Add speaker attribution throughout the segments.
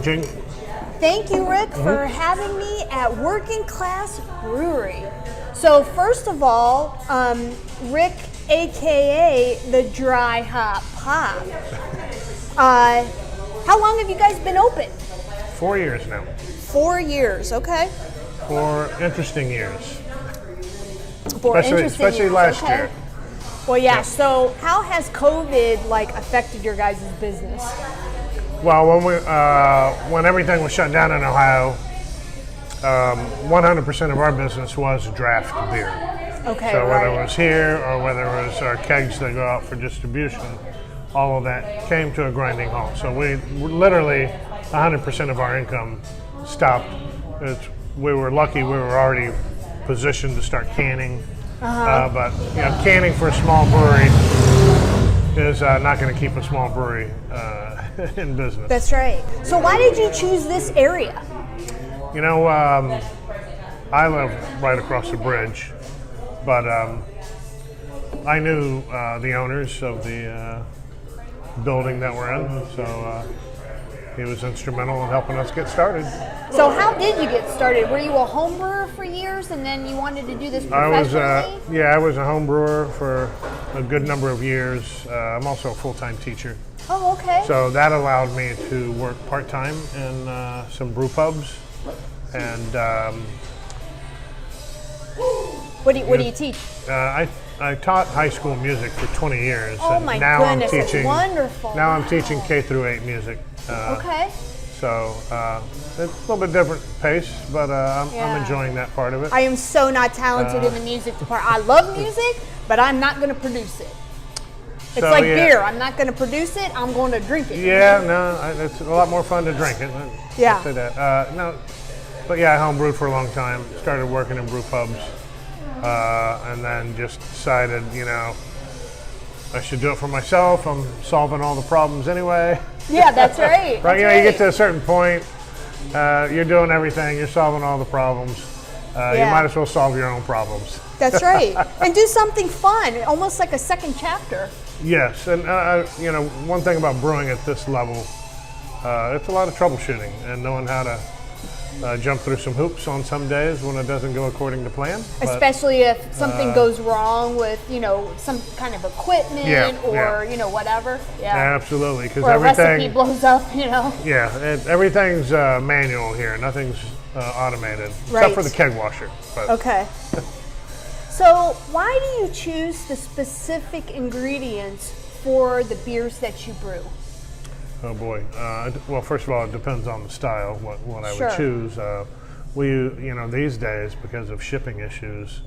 Speaker 1: Ching.
Speaker 2: Thank you, Rick, for having me at Working Class Brewery. So first of all, Rick, AKA the Dry Hop Pop. How long have you guys been open?
Speaker 1: 4 years now.
Speaker 2: 4 years, okay.
Speaker 1: 4 interesting years.
Speaker 2: Especially
Speaker 1: years. Last year.
Speaker 2: Well, yeah. So how has COVID affected your guys' business?
Speaker 1: Well, when everything was shut down in Ohio, 100% of our business was draft beer.
Speaker 2: Okay.
Speaker 1: So whether it was here or whether it was our kegs that go out for distribution, all of that came to a grinding halt. So we literally 100% of our income stopped. We were lucky; we were already positioned to start canning. But canning for a small brewery is not going to keep a small brewery in business.
Speaker 2: That's right. So why did you choose this area?
Speaker 1: I live right across the bridge, but I knew the owners of the building that we're in, so he was instrumental in helping us get started.
Speaker 2: So how did you get started? Were you a home brewer for years and then you wanted to do this professionally?
Speaker 1: I was a home brewer for a good number of years. I'm also a full-time teacher.
Speaker 2: Oh, okay.
Speaker 1: So that allowed me to work part-time in some brew pubs. And
Speaker 2: what do you teach?
Speaker 1: I taught high school music for 20 years.
Speaker 2: Oh
Speaker 1: and
Speaker 2: my
Speaker 1: now
Speaker 2: goodness,
Speaker 1: I'm teaching,
Speaker 2: that's wonderful.
Speaker 1: Now I'm teaching K through 8 music.
Speaker 2: Okay.
Speaker 1: So it's a little bit different pace, but I'm enjoying that part of it.
Speaker 2: I am so not talented in the music department. I love music, but I'm not going to produce it. It's like beer. I'm not going to produce it. I'm going to drink it.
Speaker 1: Yeah, no, it's a lot more fun to drink it.
Speaker 2: Yeah.
Speaker 1: I'll say that. But yeah, I homebrewed for a long time. Started working in brew pubs, and then just decided, I should do it for myself. I'm solving all the problems anyway.
Speaker 2: Yeah, that's right.
Speaker 1: Right? You get to a certain point, you're doing everything. You're solving all the problems. You might as well solve your own problems.
Speaker 2: That's right, and do something fun, almost like a second chapter.
Speaker 1: Yes, and one thing about brewing at this level, it's a lot of troubleshooting and knowing how to jump through some hoops on some days when it doesn't go according to plan.
Speaker 2: Especially if something goes wrong with, some kind of equipment or, whatever. Yeah,
Speaker 1: absolutely.
Speaker 2: Or a recipe blows up,
Speaker 1: Yeah, everything's manual here. Nothing's automated, except for the keg washer. But.
Speaker 2: Okay. So why do you choose the specific ingredients for the beers that you brew?
Speaker 1: Oh boy. Well, first of all, it depends on the style, what I would choose. These days, because of shipping issues,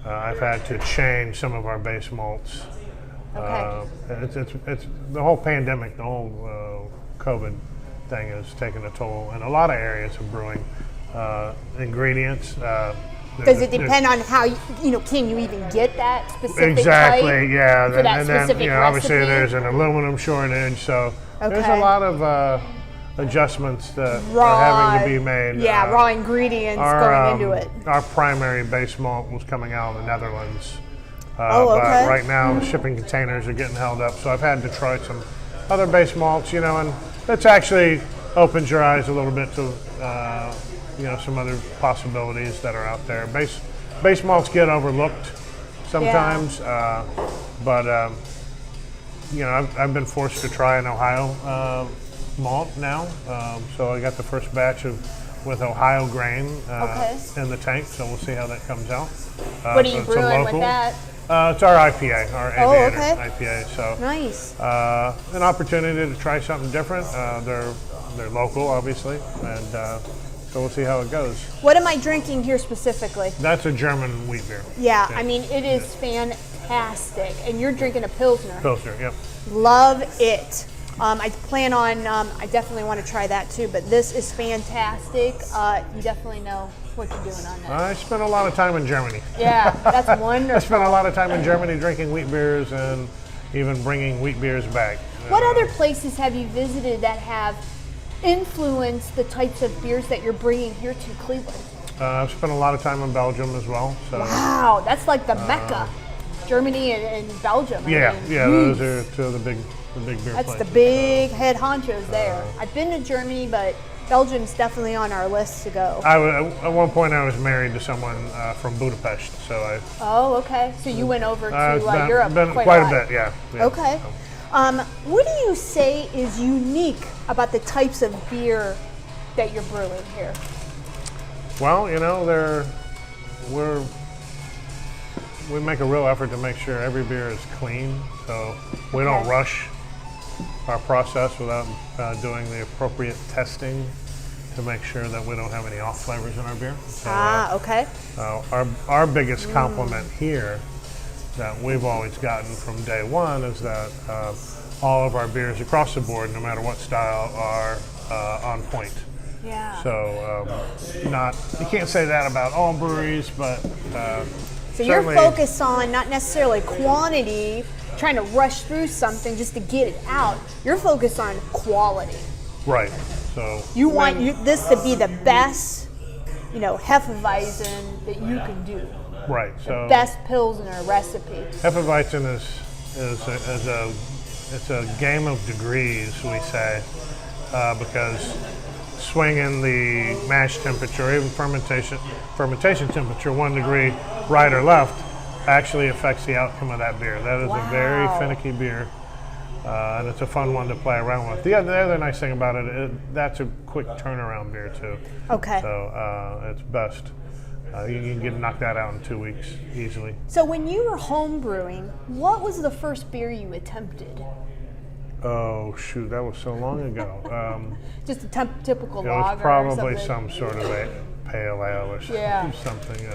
Speaker 1: I've had to change some of our base malts.
Speaker 2: Okay.
Speaker 1: It's the whole pandemic, the whole COVID thing has taken a toll in a lot of areas of brewing. Ingredients.
Speaker 2: Does it depend on how can you even get that specific
Speaker 1: exactly?
Speaker 2: type
Speaker 1: Yeah,
Speaker 2: for that specific
Speaker 1: then obviously
Speaker 2: recipe?
Speaker 1: there's an aluminum shortage, so there's a lot of adjustments that are having to be made.
Speaker 2: Yeah, raw ingredients going into it.
Speaker 1: Our primary base malt was coming out of the Netherlands,
Speaker 2: okay.
Speaker 1: but right now the shipping containers are getting held up, so I've had to try some other base malts, and it's actually opens your eyes a little bit to some other possibilities that are out there. Base malts get overlooked sometimes, but I've been forced to try an Ohio malt now. So I got the first batch with Ohio grain in the tank, so we'll see how that comes out.
Speaker 2: What are you brewing with that?
Speaker 1: It's our IPA, our Aviator IPA. So
Speaker 2: nice.
Speaker 1: An opportunity to try something different. They're local, obviously, and so we'll see how it goes.
Speaker 2: What am I drinking here specifically?
Speaker 1: That's a German wheat beer.
Speaker 2: Yeah. I mean, it is fantastic. And you're drinking a Pilsner.
Speaker 1: Pilsner, yep.
Speaker 2: Love it. I plan on, I definitely want to try that too, but this is fantastic. You definitely know what you're doing on that.
Speaker 1: I spent a lot of time in Germany.
Speaker 2: Yeah, that's wonderful.
Speaker 1: I spent a lot of time in Germany drinking wheat beers and even bringing wheat beers back.
Speaker 2: What other places have you visited that have influenced the types of beers that you're bringing here to Cleveland?
Speaker 1: I've spent a lot of time in Belgium as well. So,
Speaker 2: wow, that's like the mecca. Germany and Belgium. I
Speaker 1: Yeah,
Speaker 2: mean,
Speaker 1: yeah, those are two of the big beer
Speaker 2: that's
Speaker 1: places.
Speaker 2: the big head honchos there. I've been to Germany, but Belgium's definitely on our list to go.
Speaker 1: At one point, I was married to someone from Budapest, so I.
Speaker 2: Oh, okay. So you went over to
Speaker 1: been,
Speaker 2: Europe
Speaker 1: been
Speaker 2: quite
Speaker 1: a
Speaker 2: lot.
Speaker 1: bit, yeah.
Speaker 2: Okay. What do you say is unique about the types of beer that you're brewing here?
Speaker 1: Well, you know, we make a real effort to make sure every beer is clean, so we don't rush our process without doing the appropriate testing to make sure that we don't have any off flavors in our beer. So,
Speaker 2: Okay.
Speaker 1: our biggest compliment here that we've always gotten from day one is that all of our beers across the board, no matter what style, are on point.
Speaker 2: Yeah.
Speaker 1: So you can't say that about all breweries, but
Speaker 2: So you're
Speaker 1: certainly-
Speaker 2: focused on not necessarily quantity, trying to rush through something just to get it out. You're focused on quality.
Speaker 1: right. So
Speaker 2: You want this to be the best, Hefeweizen that you can do.
Speaker 1: right. So
Speaker 2: Best Pilsner recipe.
Speaker 1: Hefeweizen it's a game of degrees, we say, because swinging the mash temperature, or even fermentation temperature 1 degree right or left, actually affects the outcome of that beer. That is a very finicky beer, and it's a fun one to play around with. The other nice thing about it, that's a quick turnaround beer too.
Speaker 2: Okay.
Speaker 1: So it's best. You can get knocked that out in 2 weeks easily.
Speaker 2: So when you were home brewing, what was the first beer you attempted?
Speaker 1: Oh shoot, that was so long ago.
Speaker 2: Just a typical
Speaker 1: It
Speaker 2: lager
Speaker 1: was probably
Speaker 2: or something?
Speaker 1: some sort of a pale ale or
Speaker 2: Yeah.
Speaker 1: something.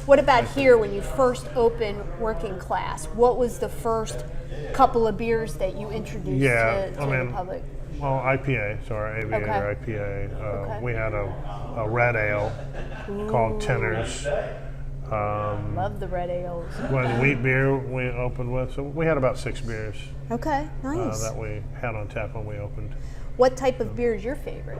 Speaker 2: What about here when you first opened Working Class? What was the first couple of beers that you introduced to the public?
Speaker 1: Well, IPA, so our Aviator IPA. We had a red ale called Tenors.
Speaker 2: Love the red ales.
Speaker 1: When wheat beer we opened with, so we had about 6 beers
Speaker 2: Okay, nice.
Speaker 1: that we had on tap when we opened.
Speaker 2: What type of beer is your favorite?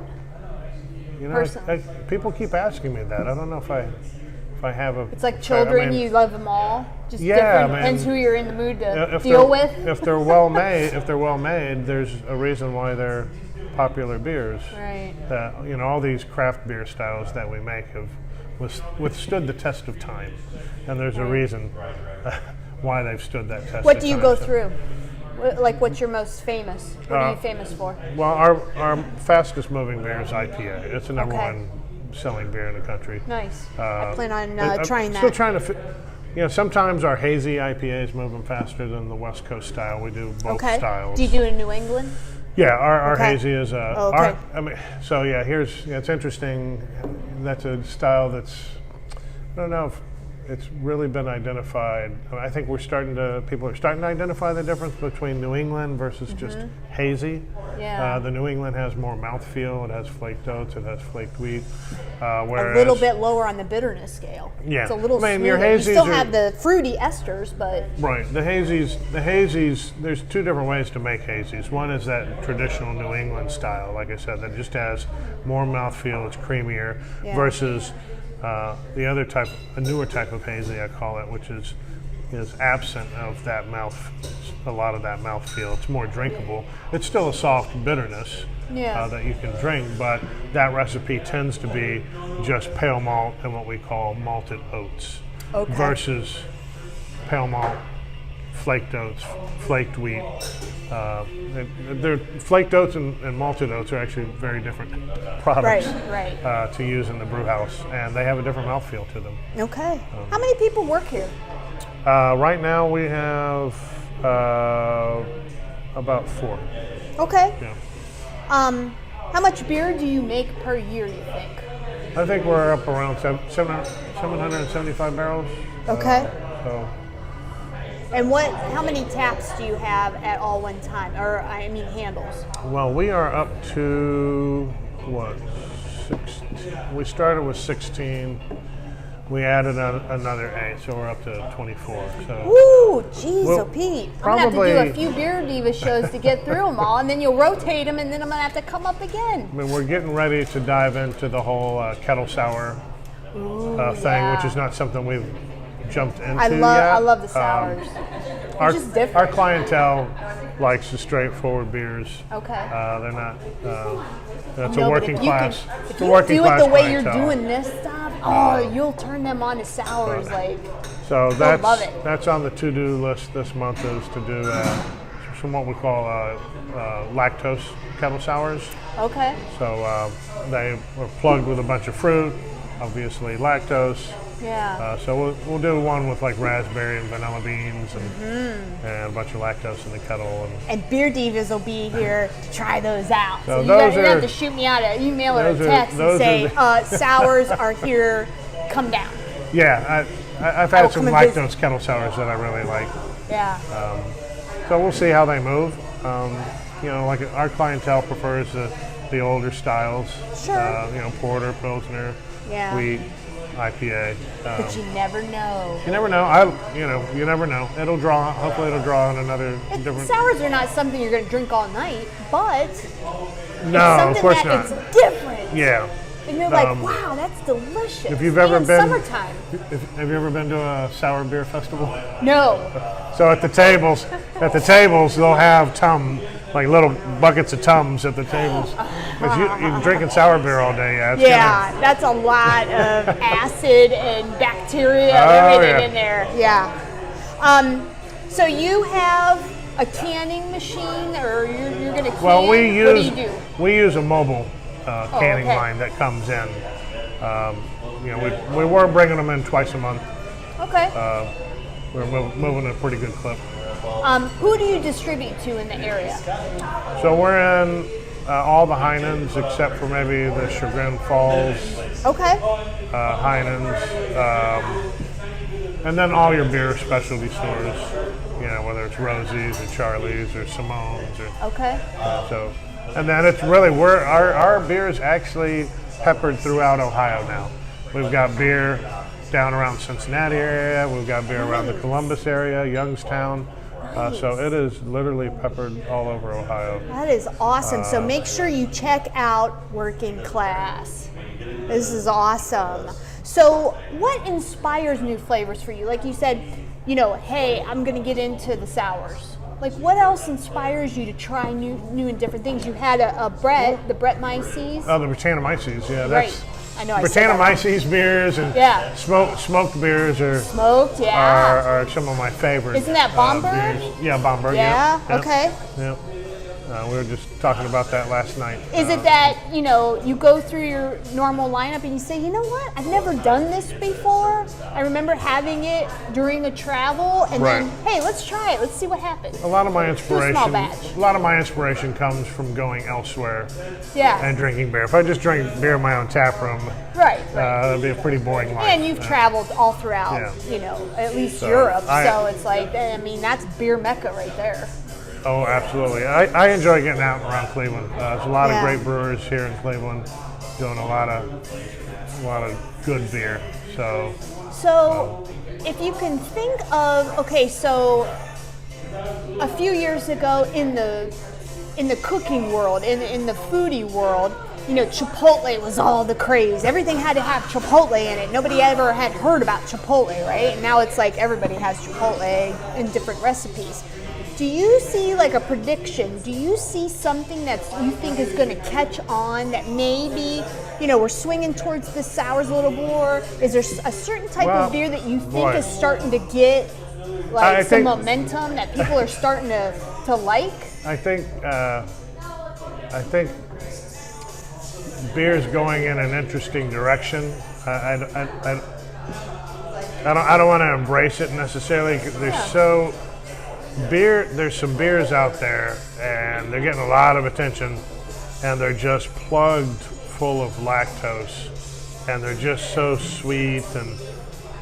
Speaker 1: You know,
Speaker 2: Personally.
Speaker 1: people keep asking me that. I don't know if I have a.
Speaker 2: It's like children, you love them all. Just different.
Speaker 1: I mean,
Speaker 2: Depends who you're in the mood to
Speaker 1: if
Speaker 2: deal
Speaker 1: they're-
Speaker 2: with.
Speaker 1: If they're well made, there's a reason why they're popular beers.
Speaker 2: Right.
Speaker 1: That all these craft beer styles that we make have withstood the test of time, and there's a reason why they've stood that test.
Speaker 2: What
Speaker 1: of
Speaker 2: do you
Speaker 1: time.
Speaker 2: go
Speaker 1: So-
Speaker 2: through? Like, what's your most famous? What are you famous for?
Speaker 1: Well, our fastest moving beer is IPA. It's the number one selling beer in the country.
Speaker 2: Nice. I plan on
Speaker 1: I'm
Speaker 2: trying that.
Speaker 1: Still trying to sometimes our hazy IPAs moving faster than the West Coast style. We do both styles.
Speaker 2: Do you do it in New England?
Speaker 1: Yeah, our hazy is
Speaker 2: okay.
Speaker 1: it's interesting. That's a style that's, I don't know if it's really been identified. I think people are starting to identify the difference between New England versus just hazy.
Speaker 2: Yeah.
Speaker 1: The New England has more mouthfeel. It has flaked oats. It has flaked wheat. Whereas,
Speaker 2: A little bit lower on the bitterness scale.
Speaker 1: Yeah.
Speaker 2: It's a little
Speaker 1: I mean, your
Speaker 2: smoother. You still
Speaker 1: hazies are-
Speaker 2: have the fruity esters, but
Speaker 1: Right. The hazies, there's 2 different ways to make hazies. One is that traditional New England style, like I said, that just has more mouthfeel, it's creamier, versus the other type, a newer type of hazy, I call it, which is absent of that a lot of that mouthfeel. It's more drinkable. It's still a soft bitterness that you can drink, but that recipe tends to be just pale malt and what we call malted oats versus pale malt, flaked oats, flaked wheat. They're flaked oats and malted oats are actually very different products to use in the brew house, and they have a different mouthfeel to them.
Speaker 2: okay. How many people work here?
Speaker 1: Right now we have about 4.
Speaker 2: Okay.
Speaker 1: Yeah.
Speaker 2: How much beer do you make per year, you think?
Speaker 1: I think we're up around 775 barrels.
Speaker 2: Okay.
Speaker 1: So
Speaker 2: And how many taps do you have at all one time? Or, I mean, handles?
Speaker 1: well, we are up to what? 16. We started with 16. We added another 8, so we're up to 24. So
Speaker 2: Woo! Jeez,
Speaker 1: Well,
Speaker 2: Pete. I'm
Speaker 1: probably-
Speaker 2: going to have to do a few Beer Divas shows to get through them all, and then you'll rotate them, and then I'm going to have to come up again.
Speaker 1: I mean, we're getting ready to dive into the whole kettle sour thing,
Speaker 2: yeah.
Speaker 1: which is not something we've jumped into
Speaker 2: I
Speaker 1: yet.
Speaker 2: love the sours. They're just different.
Speaker 1: Our clientele likes the straightforward beers.
Speaker 2: Okay.
Speaker 1: They're not. That's
Speaker 2: No,
Speaker 1: a
Speaker 2: but
Speaker 1: working
Speaker 2: if you
Speaker 1: class.
Speaker 2: if
Speaker 1: it's a
Speaker 2: you
Speaker 1: working
Speaker 2: do it
Speaker 1: class
Speaker 2: the way you're
Speaker 1: clientele.
Speaker 2: doing this stuff, you'll turn them on to sours. Like,
Speaker 1: So
Speaker 2: they'll love it.
Speaker 1: that's on the to-do list this month is to do some what we call lactose kettle sours.
Speaker 2: okay.
Speaker 1: So they were plugged with a bunch of fruit, obviously lactose.
Speaker 2: Yeah.
Speaker 1: So we'll do one with like raspberry and vanilla beans and a bunch of lactose in the kettle.
Speaker 2: And Beer Divas will be here to try those out.
Speaker 1: So
Speaker 2: you're
Speaker 1: those
Speaker 2: going to have
Speaker 1: are-
Speaker 2: to shoot me out an email or a
Speaker 1: those are-
Speaker 2: text and
Speaker 1: those
Speaker 2: say,
Speaker 1: are
Speaker 2: sours are here, come down.
Speaker 1: Yeah, I've
Speaker 2: I will
Speaker 1: had some
Speaker 2: come and visit.
Speaker 1: lactose kettle sours that I really like.
Speaker 2: Yeah.
Speaker 1: So we'll see how they move. Like our clientele prefers the older styles.
Speaker 2: Sure.
Speaker 1: Porter, Pilsner,
Speaker 2: Yeah.
Speaker 1: wheat, IPA.
Speaker 2: But you never know.
Speaker 1: You never know. You never know. Hopefully it'll draw on another different.
Speaker 2: Sours are not something you're going to drink all night, but
Speaker 1: No,
Speaker 2: something
Speaker 1: of course
Speaker 2: that
Speaker 1: not.
Speaker 2: it's different.
Speaker 1: Yeah.
Speaker 2: And you're like, wow, that's delicious.
Speaker 1: If you've ever
Speaker 2: And
Speaker 1: been,
Speaker 2: summertime.
Speaker 1: Have you ever been to a sour beer festival?
Speaker 2: No.
Speaker 1: So at the tables, they'll have like little buckets of Tums at the tables. 'Cause you're drinking sour beer all day, yeah.
Speaker 2: Yeah, that's a lot of acid and bacteria and
Speaker 1: Oh,
Speaker 2: everything
Speaker 1: yeah.
Speaker 2: in there. Yeah. So you have a canning machine, or you're going to can?
Speaker 1: Well,
Speaker 2: what do you do?
Speaker 1: we use a mobile canning
Speaker 2: okay.
Speaker 1: line that comes in. We were bringing them in twice a month.
Speaker 2: Okay.
Speaker 1: We're moving at a pretty good clip.
Speaker 2: Who do you distribute to in the area?
Speaker 1: So we're in all the Heinens except for maybe the Chagrin Falls
Speaker 2: Okay.
Speaker 1: Heinens, and then all your beer specialty stores. Whether it's Rosie's or Charlie's or Simone's or
Speaker 2: Okay.
Speaker 1: and then it's really our beer is actually peppered throughout Ohio now. We've got beer down around Cincinnati area. We've got beer around the Columbus area, Youngstown. So it is literally peppered all over Ohio.
Speaker 2: That is awesome. So make sure you check out Working Class. This is awesome. So what inspires new flavors for you? Like you said, hey, I'm going to get into the sours. Like, what else inspires you to try new and different things? You had the Brettanomyces.
Speaker 1: Oh, the Brettanomyces, yeah.
Speaker 2: Right. I know. I said that.
Speaker 1: Brettanomyces beers and
Speaker 2: Yeah.
Speaker 1: smoked beers
Speaker 2: Smoked, yeah.
Speaker 1: are some of my favorites.
Speaker 2: Isn't that Bomberg?
Speaker 1: Beers. Yeah, Bomberg.
Speaker 2: Yeah,
Speaker 1: Yep.
Speaker 2: okay.
Speaker 1: Yep. We were just talking about that last night.
Speaker 2: Is it that, you go through your normal lineup and you say, you know what, I've never done this before. I remember having it during a travel and then, hey, let's try it. Let's see what happens.
Speaker 1: A lot of my
Speaker 2: Do a
Speaker 1: inspiration.
Speaker 2: small batch.
Speaker 1: A lot of my inspiration comes from going elsewhere
Speaker 2: Yeah.
Speaker 1: and drinking beer. If I just drink beer in my own tap room,
Speaker 2: Right.
Speaker 1: that'd be a pretty boring life.
Speaker 2: And you've traveled all throughout, at least Europe. So it's like, that's beer mecca right there.
Speaker 1: Oh, absolutely. I enjoy getting out and around Cleveland. There's a lot of
Speaker 2: Yeah.
Speaker 1: great brewers here in Cleveland doing a lot of good beer.
Speaker 2: So if you can think of, so a few years ago in the cooking world, in the foodie world, Chipotle was all the craze. Everything had to have Chipotle in it. Nobody ever had heard about Chipotle, right? And now it's like everybody has Chipotle in different recipes. Do you see like a prediction? Do you see something that you think is going to catch on that maybe, we're swinging towards the sours a little more? Is there a certain type of beer that you think is starting to get like some momentum that people are starting to like?
Speaker 1: I think beer's going in an interesting direction. I don't want to embrace it necessarily. There's some beers out there, and they're getting a lot of attention, and they're just plugged full of lactose, and they're just so sweet, and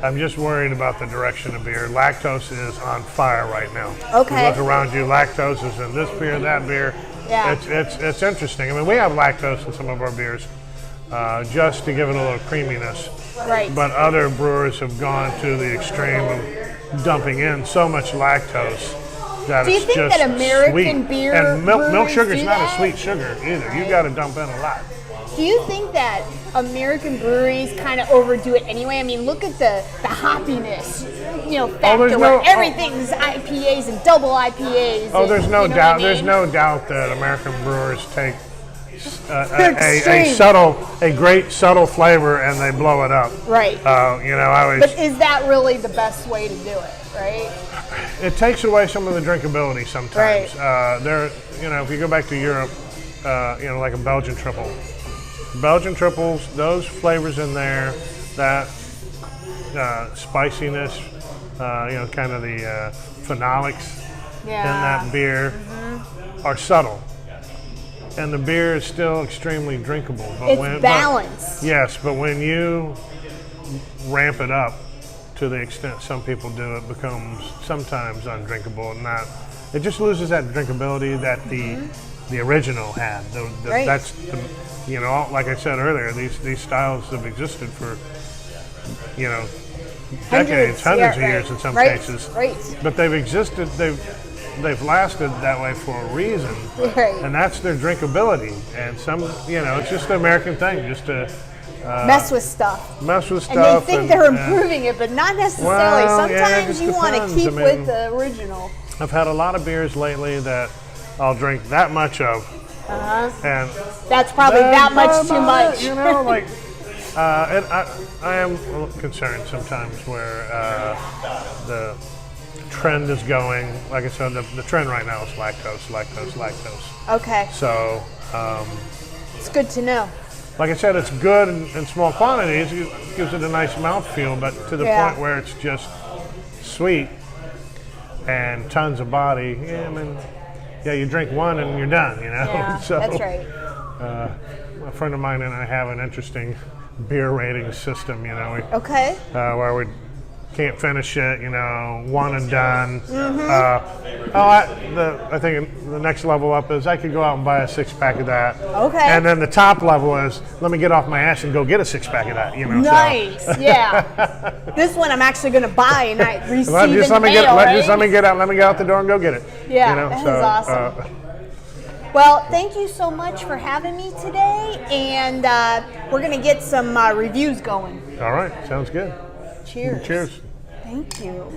Speaker 1: I'm just worried about the direction of beer. Lactose is on fire right now.
Speaker 2: Okay.
Speaker 1: You look around you, lactose is in this beer, that beer.
Speaker 2: Yeah.
Speaker 1: It's interesting. I mean, we have lactose in some of our beers, just to give it a little creaminess.
Speaker 2: Right.
Speaker 1: But other brewers have gone to the extreme of dumping in so much lactose that
Speaker 2: Do you
Speaker 1: it's
Speaker 2: think
Speaker 1: just
Speaker 2: that American
Speaker 1: sweet.
Speaker 2: beer
Speaker 1: And milk
Speaker 2: breweries
Speaker 1: sugar is
Speaker 2: do
Speaker 1: not
Speaker 2: that?
Speaker 1: a sweet sugar either. You got to dump in a lot.
Speaker 2: Do you think that American breweries kind of overdo it anyway? I mean, look at the hoppiness, factor where everything's IPAs and double IPAs.
Speaker 1: Oh, there's no doubt.
Speaker 2: I mean?
Speaker 1: There's no doubt that American brewers take a great subtle flavor and they blow it up.
Speaker 2: Right.
Speaker 1: But
Speaker 2: is that really the best way to do it? Right.
Speaker 1: It takes away some of the drinkability sometimes.
Speaker 2: Right.
Speaker 1: If you go back to Europe, like a Belgian triple. Belgian triples, those flavors in there, that spiciness, kind of the phenolics in that beer are subtle. And the beer is still extremely drinkable.
Speaker 2: It's balanced.
Speaker 1: Yes, but when you ramp it up to the extent some people do, it becomes sometimes undrinkable and not. It just loses that drinkability that the original had.
Speaker 2: Right.
Speaker 1: That's like I said earlier, these styles have existed for decades, hundreds of years in some cases.
Speaker 2: Right.
Speaker 1: But they've existed. They've lasted that way for a reason, and that's their drinkability. And it's just an American thing, just to
Speaker 2: mess with stuff.
Speaker 1: And
Speaker 2: they think they're improving it, but not necessarily. Sometimes you want to keep with the original.
Speaker 1: I've had a lot of beers lately that I'll drink that much of, and
Speaker 2: that's probably that much too much.
Speaker 1: I am a little concerned sometimes where the trend is going. Like I said, the trend right now is lactose.
Speaker 2: Okay.
Speaker 1: So
Speaker 2: it's good to know.
Speaker 1: Like I said, it's good in small quantities. It gives it a nice mouthfeel, but to the point where it's just sweet and tons of body. You drink one and you're done.
Speaker 2: Yeah,
Speaker 1: so,
Speaker 2: that's right.
Speaker 1: A friend of mine and I have an interesting beer rating system. Where we can't finish it, one and done. I think the next level up is I could go out and buy a 6-pack of that.
Speaker 2: Okay.
Speaker 1: And then the top level is let me get off my ass and go get a 6-pack of that.
Speaker 2: Nice, yeah. This one I'm actually going to buy and I receive
Speaker 1: let me get out the door and go get it.
Speaker 2: Yeah, that is awesome. Well, thank you so much for having me today, and we're going to get some reviews going.
Speaker 1: All right, sounds good.
Speaker 2: Cheers.
Speaker 1: Cheers.
Speaker 2: Thank you.